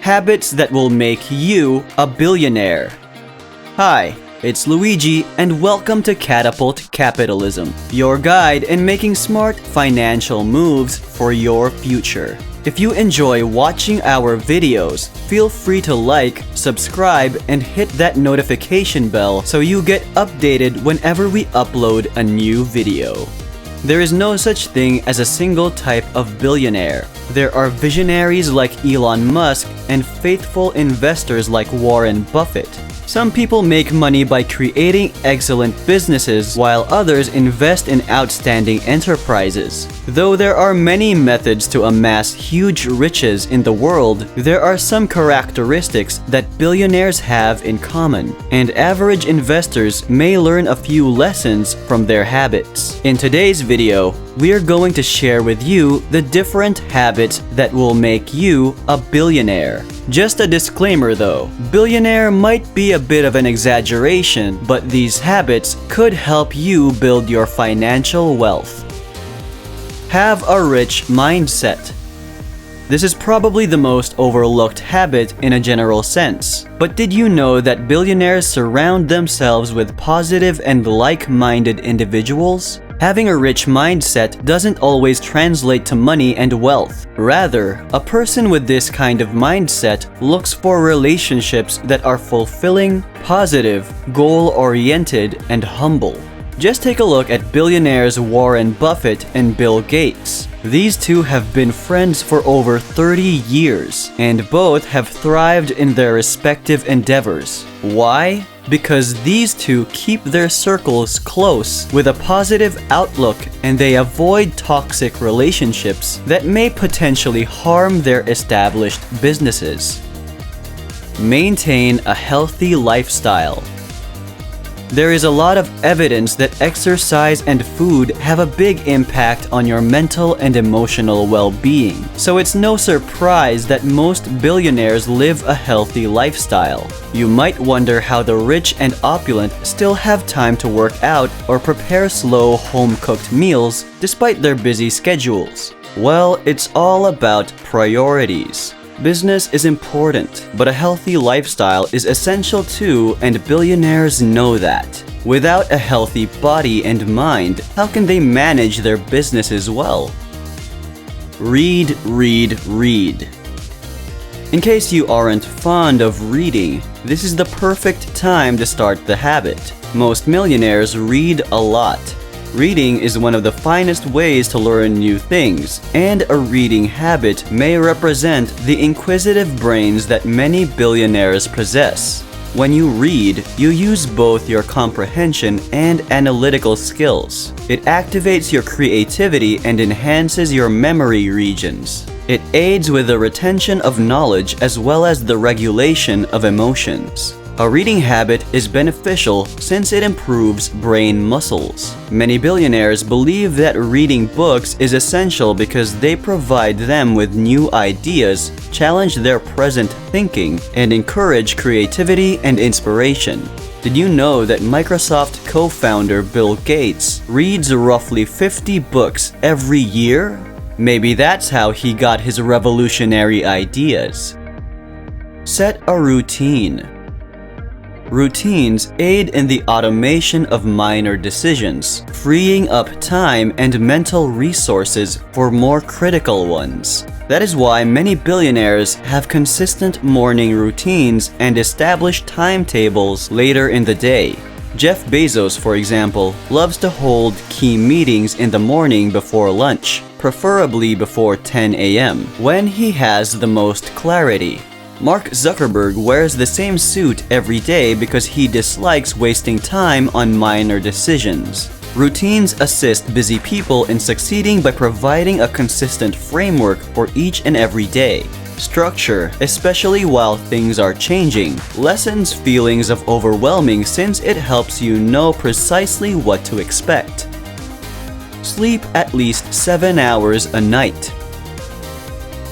Habits that will make you a billionaire. Hi, it's Luigi and welcome to Catapult Capitalism, your guide in making smart financial moves for your future. If you enjoy watching our videos, feel free to like, subscribe, and hit that notification bell so you get updated whenever we upload a new video. There is no such thing as a single type of billionaire. There are visionaries like Elon Musk and faithful investors like Warren Buffett. Some people make money by creating excellent businesses, while others invest in outstanding enterprises. Though there are many methods to amass huge riches in the world, there are some characteristics that billionaires have in common, and average investors may learn a few lessons from their habits. In today's video, we're going to share with you the different habits that will make you a billionaire. Just a disclaimer though, billionaire might be a bit of an exaggeration, but these habits could help you build your financial wealth. Have a rich mindset. This is probably the most overlooked habit in a general sense. But did you know that billionaires surround themselves with positive and like-minded individuals? Having a rich mindset doesn't always translate to money and wealth. Rather, a person with this kind of mindset looks for relationships that are fulfilling, positive, goal-oriented, and humble. Just take a look at billionaires Warren Buffett and Bill Gates. These two have been friends for over 30 years, and both have thrived in their respective endeavors. Why? Because these two keep their circles close with a positive outlook, and they avoid toxic relationships that may potentially harm their established businesses. Maintain a healthy lifestyle. There is a lot of evidence that exercise and food have a big impact on your mental and emotional well-being. So it's no surprise that most billionaires live a healthy lifestyle. You might wonder how the rich and opulent still have time to work out or prepare slow, home-cooked meals despite their busy schedules. Well, it's all about priorities. Business is important, but a healthy lifestyle is essential too, and billionaires know that. Without a healthy body and mind, how can they manage their businesses well? Read, read, read. In case you aren't fond of reading, this is the perfect time to start the habit. Most millionaires read a lot. Reading is one of the finest ways to learn new things, and a reading habit may represent the inquisitive brains that many billionaires possess. When you read, you use both your comprehension and analytical skills. It activates your creativity and enhances your memory regions. It aids with the retention of knowledge as well as the regulation of emotions. A reading habit is beneficial since it improves brain muscles. Many billionaires believe that reading books is essential because they provide them with new ideas, challenge their present thinking, and encourage creativity and inspiration. Did you know that Microsoft co-founder Bill Gates reads roughly 50 books every year? Maybe that's how he got his revolutionary ideas. Set a routine. Routines aid in the automation of minor decisions, freeing up time and mental resources for more critical ones. That is why many billionaires have consistent morning routines and established timetables later in the day. Jeff Bezos, for example, loves to hold key meetings in the morning before lunch, preferably before 10 a.m., when he has the most clarity. Mark Zuckerberg wears the same suit every day because he dislikes wasting time on minor decisions. Routines assist busy people in succeeding by providing a consistent framework for each and every day. Structure, especially while things are changing, lessens feelings of overwhelming since it helps you know precisely what to expect. Sleep at least 7 hours a night.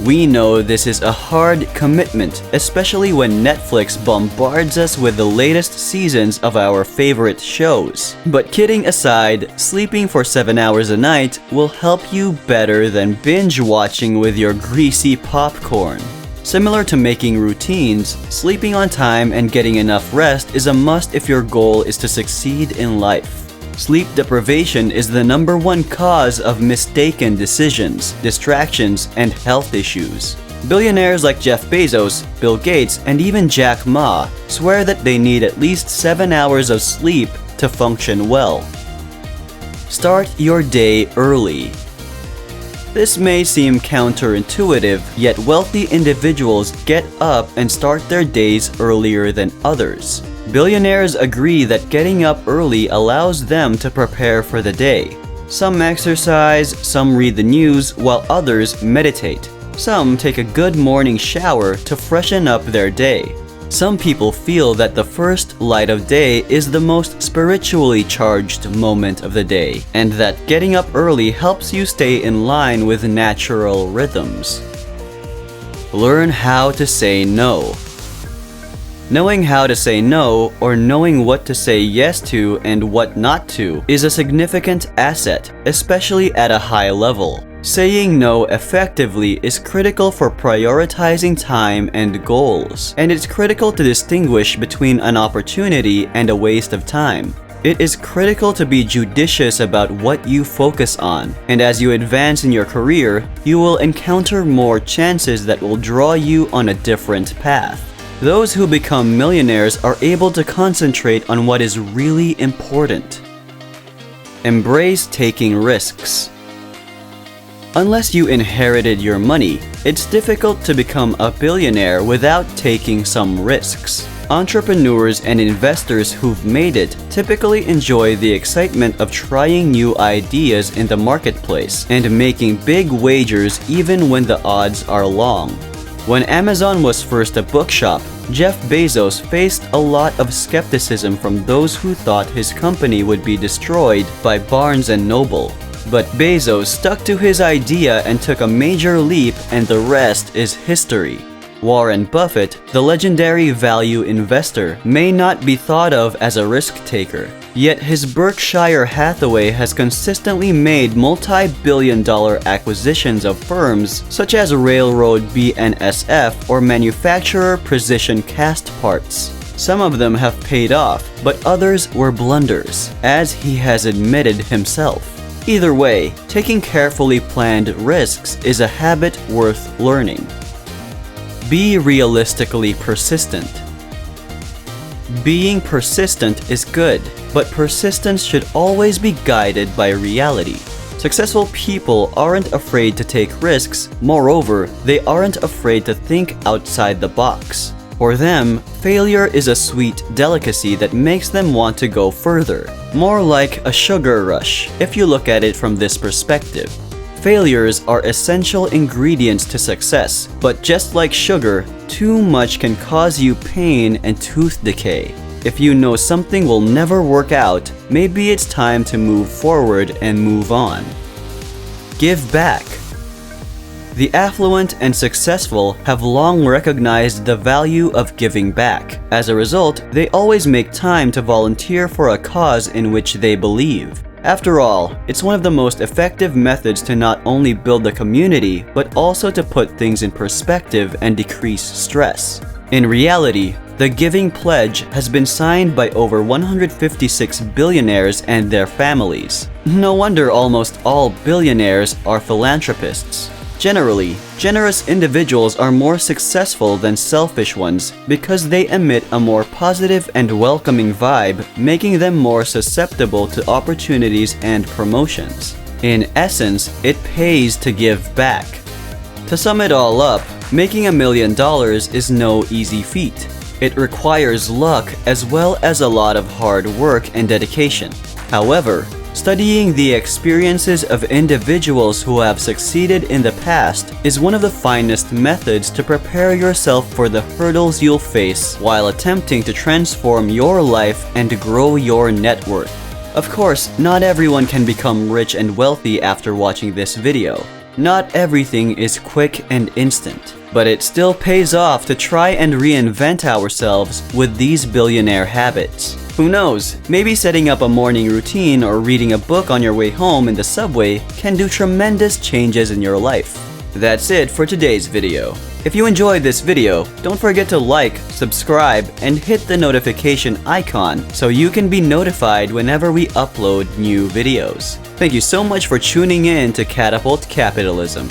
We know this is a hard commitment, especially when Netflix bombards us with the latest seasons of our favorite shows. But kidding aside, sleeping for 7 hours a night will help you better than binge watching with your greasy popcorn. Similar to making routines, sleeping on time and getting enough rest is a must if your goal is to succeed in life. Sleep deprivation is the #1 cause of mistaken decisions, distractions, and health issues. Billionaires like Jeff Bezos, Bill Gates, and even Jack Ma swear that they need at least 7 hours of sleep to function well. Start your day early. This may seem counterintuitive, yet wealthy individuals get up and start their days earlier than others. Billionaires agree that getting up early allows them to prepare for the day. Some exercise, some read the news, while others meditate. Some take a good morning shower to freshen up their day. Some people feel that the first light of day is the most spiritually charged moment of the day, and that getting up early helps you stay in line with natural rhythms. Learn how to say no. Knowing how to say no, or knowing what to say yes to and what not to, is a significant asset, especially at a high level. Saying no effectively is critical for prioritizing time and goals, and it's critical to distinguish between an opportunity and a waste of time. It is critical to be judicious about what you focus on, and as you advance in your career, you will encounter more chances that will draw you on a different path. Those who become millionaires are able to concentrate on what is really important. Embrace taking risks. Unless you inherited your money, it's difficult to become a billionaire without taking some risks. Entrepreneurs and investors who've made it typically enjoy the excitement of trying new ideas in the marketplace and making big wagers even when the odds are long. When Amazon was first a bookshop, Jeff Bezos faced a lot of skepticism from those who thought his company would be destroyed by Barnes & Noble. But Bezos stuck to his idea and took a major leap, and the rest is history. Warren Buffett, the legendary value investor, may not be thought of as a risk-taker. Yet his Berkshire Hathaway has consistently made multi-billion-dollar acquisitions of firms such as Railroad BNSF or manufacturer Precision Cast Parts. Some of them have paid off, but others were blunders, as he has admitted himself. Either way, taking carefully planned risks is a habit worth learning. Be realistically persistent. Being persistent is good, but persistence should always be guided by reality. Successful people aren't afraid to take risks, moreover, they aren't afraid to think outside the box. For them, failure is a sweet delicacy that makes them want to go further, more like a sugar rush if you look at it from this perspective. Failures are essential ingredients to success, but just like sugar, too much can cause you pain and tooth decay. If you know something will never work out, maybe it's time to move forward and move on. Give back. The affluent and successful have long recognized the value of giving back. As a result, they always make time to volunteer for a cause in which they believe. After all, it's one of the most effective methods to not only build a community, but also to put things in perspective and decrease stress. In reality, the Giving Pledge has been signed by over 156 billionaires and their families. No wonder almost all billionaires are philanthropists. Generally, generous individuals are more successful than selfish ones because they emit a more positive and welcoming vibe, making them more susceptible to opportunities and promotions. In essence, it pays to give back. To sum it all up, making $1 million is no easy feat. It requires luck as well as a lot of hard work and dedication. However, studying the experiences of individuals who have succeeded in the past is one of the finest methods to prepare yourself for the hurdles you'll face while attempting to transform your life and grow your net worth. Of course, not everyone can become rich and wealthy after watching this video. Not everything is quick and instant, but it still pays off to try and reinvent ourselves with these billionaire habits. Who knows, maybe setting up a morning routine or reading a book on your way home in the subway can do tremendous changes in your life. That's it for today's video. If you enjoyed this video, don't forget to like, subscribe, and hit the notification icon so you can be notified whenever we upload new videos. Thank you so much for tuning in to Catapult Capitalism.